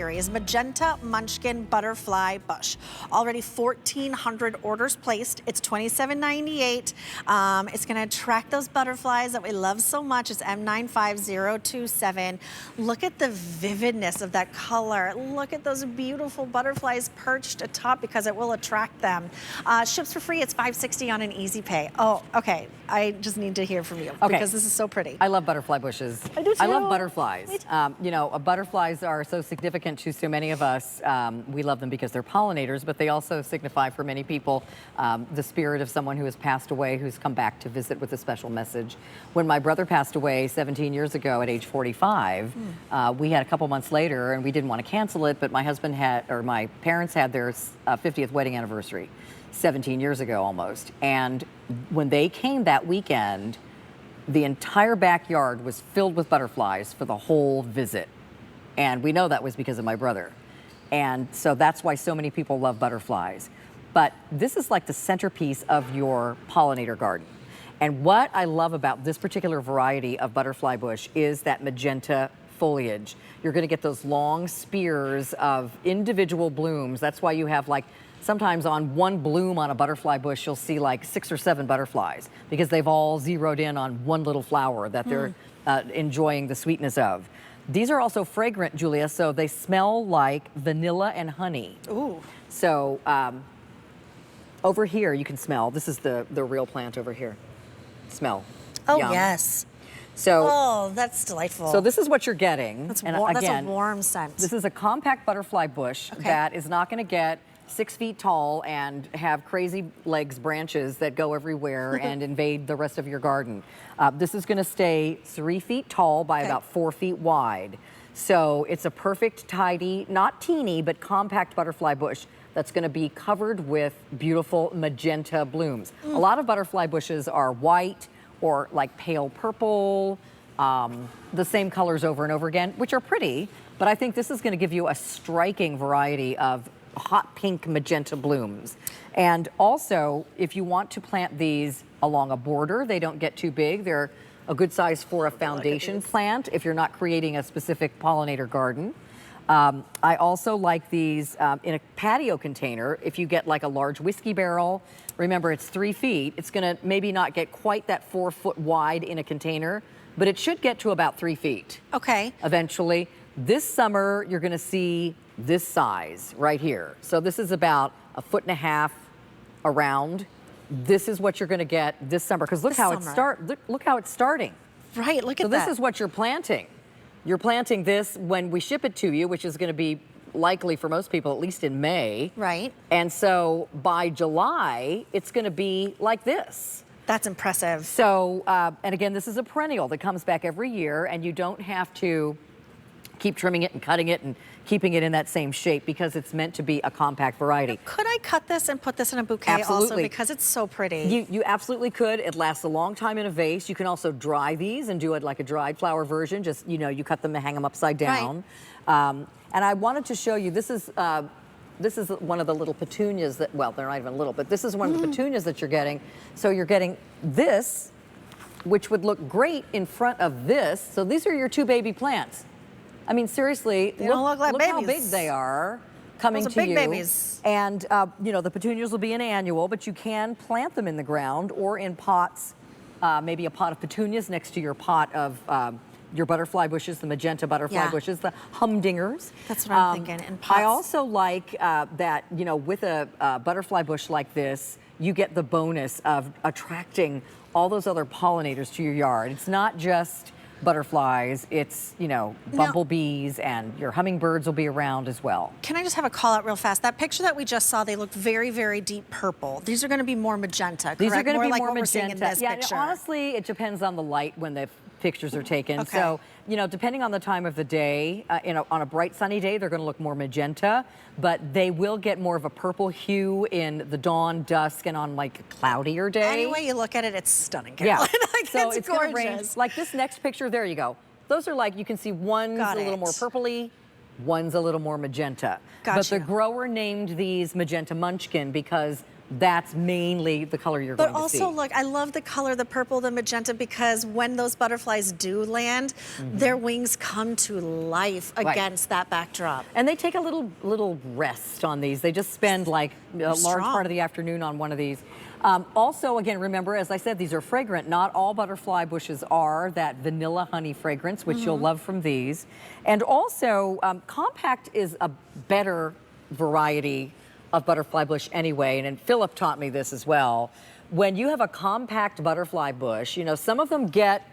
series, Magenta Munchkin Butterfly Bush. Already 1,400 orders placed. It's $27.98. It's going to attract those butterflies that we love so much. It's M95027. Look at the vividness of that color. Look at those beautiful butterflies perched atop because it will attract them. Ships for free. It's $5.60 on an easy pay. Oh, okay. I just need to hear from you because this is so pretty. I love butterfly bushes. I do too. I love butterflies. You know, butterflies are so significant to so many of us. We love them because they're pollinators, but they also signify for many people the spirit of someone who has passed away, who's come back to visit with a special message. When my brother passed away 17 years ago at age 45, we had a couple months later, and we didn't want to cancel it, but my husband had, or my parents had their 50th wedding anniversary 17 years ago almost. And when they came that weekend, the entire backyard was filled with butterflies for the whole visit. And we know that was because of my brother. And so that's why so many people love butterflies. But this is like the centerpiece of your pollinator garden. And what I love about this particular variety of butterfly bush is that magenta foliage. You're gonna get those long spears of individual blooms. That's why you have, like, sometimes on one bloom on a butterfly bush, you'll see like 6 or 7 butterflies because they've all zeroed in on one little flower that they're enjoying the sweetness of. These are also fragrant, Julia, so they smell like vanilla and honey. Ooh. So over here you can smell, this is the real plant over here. Smell. Oh, Yum. yes. So, oh, that's delightful. So this is what you're getting. That's, and again, that's a warm scent. This is a compact butterfly bush that is not going to get 6 feet tall and have crazy legs, branches that go everywhere and invade the rest of your garden. This is going to stay 3 feet tall by about 4 feet wide. So it's a perfect, tidy, not teeny, but compact butterfly bush that's going to be covered with beautiful magenta blooms. A lot of butterfly bushes are white or like pale purple, the same colors over and over again, which are pretty, but I think this is going to give you a striking variety of hot pink magenta blooms. And also, if you want to plant these along a border, they don't get too big. They're a good size for a foundation plant if you're not creating a specific pollinator garden. I also like these in a patio container. If you get like a large whiskey barrel, remember it's 3 feet. It's gonna maybe not get quite that 4 foot wide in a container, but it should get to about 3 feet. Okay. Eventually. This summer, you're gonna see this size right here. So this is about 1.5 feet around. This is what you're gonna get this summer, because look how it's look how it's starting. Right, look at that. So this is what you're planting. You're planting this when we ship it to you, which is going to be likely for most people, at least in May. Right. And so by July, it's going to be like this. That's impressive. So, and again, this is a perennial that comes back every year, and you don't have to keep trimming it and cutting it and keeping it in that same shape because it's meant to be a compact variety. Could I cut this and put this in a bouquet also because it's so pretty? You absolutely could. It lasts a long time in a vase. You can also dry these and do it like a dried flower version. Just, you know, you cut them and hang them upside down. Right. And I wanted to show you, this is one of the little petunias that, well, they're not even little, but this is one of the petunias that you're getting. So you're getting this, which would look great in front of this. So these are your 2 baby plants. I mean, seriously, look how big they are coming to you. Those are big babies. And, you know, the petunias will be an annual, but you can plant them in the ground or in pots, maybe a pot of petunias next to your pot of your butterfly bushes, the magenta butterfly bushes, the humdingers. That's what I'm thinking, in pots. I also like that, you know, with a butterfly bush like this, you get the bonus of attracting all those other pollinators to your yard. It's not just butterflies, it's, you know, bumblebees, and your hummingbirds will be around as well. Can I just have a call out real fast? That picture that we just saw, they looked very, very deep purple. These are going to be more magenta, correct? These are going to be like more what magenta. We're seeing in this picture. Honestly, it depends on the light when the pictures are taken. Okay. So, you know, depending on the time of the day, on a bright sunny day, they're going to look more magenta, but they will get more of a purple hue in the dawn, dusk, and on like a cloudier day. Any way you look at it, it's stunning, Carolyn. Yeah. Like, so it's going to gorgeous. range, like this next picture, there you go. Those are like, you can see one's a little more purpley, one's a little more magenta. But the grower named these Magenta Munchkin because that's mainly the color you're going But to see. also, look, I love the color, the purple, the magenta, because when those butterflies do land, their wings come to life against that backdrop. And they take a little rest on these. They just spend like a large part of the afternoon on one of these. Also, again, remember, as I said, these are fragrant. Not all butterfly bushes are that vanilla honey fragrance, which you'll love from these. And also, compact is a better variety of butterfly bush anyway, and Philip taught me this as well. When you have a compact butterfly bush, you know, some of them get,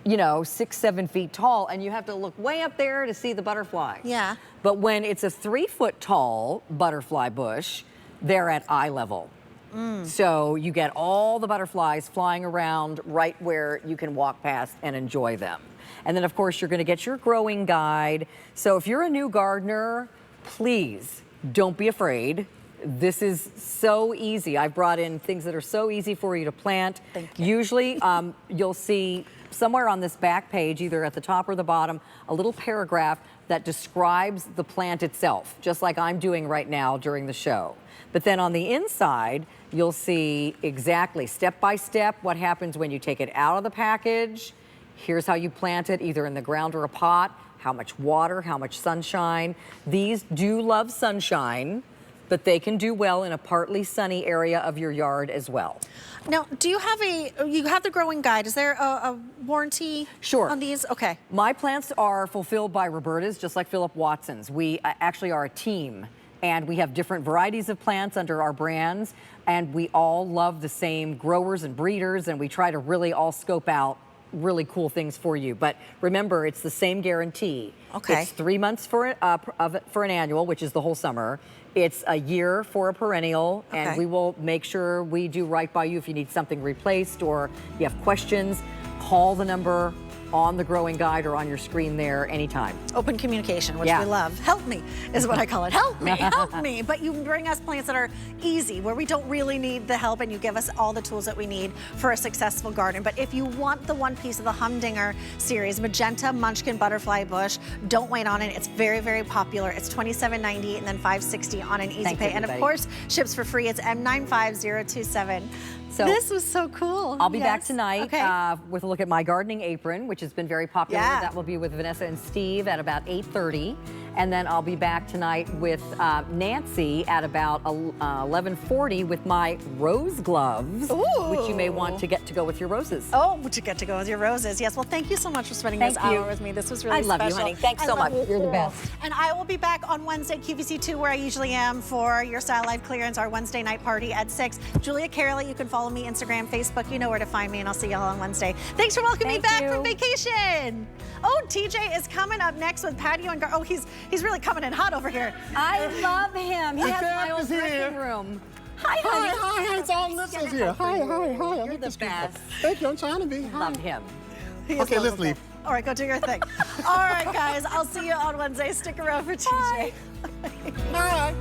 you know, 6, 7 feet tall, and you have to look way up there to see the butterfly. Yeah. But when it's a 3 foot tall butterfly bush, they're at eye level. So you get all the butterflies flying around right where you can walk past and enjoy them. And then, of course, you're going to get your growing guide. So if you're a new gardener, please don't be afraid. This is so easy. I've brought in things that are so easy for you to plant. Thank you. Usually, you'll see somewhere on this back page, either at the top or the bottom, a little paragraph that describes the plant itself, just like I'm doing right now during the show. But then on the inside, you'll see exactly step by step what happens when you take it out of the package. Here's how you plant it, either in the ground or a pot, how much water, how much sunshine. These do love sunshine, but they can do well in a partly sunny area of your yard as well. Now, do you have the growing guide? Is there a warranty on these? Okay. My plants are fulfilled by Roberta's, just like Philip Watson's. We actually are a team, and we have different varieties of plants under our brands, and we all love the same growers and breeders, and we try to really all scope out really cool things for you. But remember, it's the same guarantee. Okay. It's 3 months for an annual, which is the whole summer. It's a year for a perennial, and we will make sure we do right by you. If you need something replaced or you have questions, call the number on the growing guide or on your screen there anytime. Open communication, which we love. Help me is what I call it. Help me, help me. But you bring us plants that are easy, where we don't really need the help, and you give us all the tools that we need for a successful garden. But if you want the one piece of the Humdinger series, Magenta Munchkin Butterfly Bush, don't wait on it. It's very, very popular. It's $27.98 and then $5.60 on an easy pay. And of course, ships for free. It's M95027. So this was so cool. I'll be back tonight with a look at my gardening apron, which has been very popular. That will be with Vanessa and Steve at about 8:30. And then I'll be back tonight with Nancy at about 11:40 with my rose gloves, which you may want to get to go with your roses. Oh, to get to go with your roses. Yes. Well, thank you so much for spending this hour with me. This was really special. I love you, honey. Thanks so much. You're the best. And I will be back on Wednesday, QVC2, where I usually am for your Style Life clearance, our Wednesday night party at 6. Julia Caroli, you can follow me Instagram, Facebook. You know where to find me, and I'll see y'all on Wednesday. Thanks for welcoming me back from vacation. Oh, TJ is coming up next with Patio and Oh, he's really coming in hot over here. I love him. He has my old dressing room. Hi, honey. Hi, it's all Liz here. Hi. You're the best. Thank you, I'm trying to be. Love him. Okay, let's leave. All right, go do your thing. All right, guys, I'll see you on Wednesday. Stick around for TJ. Bye.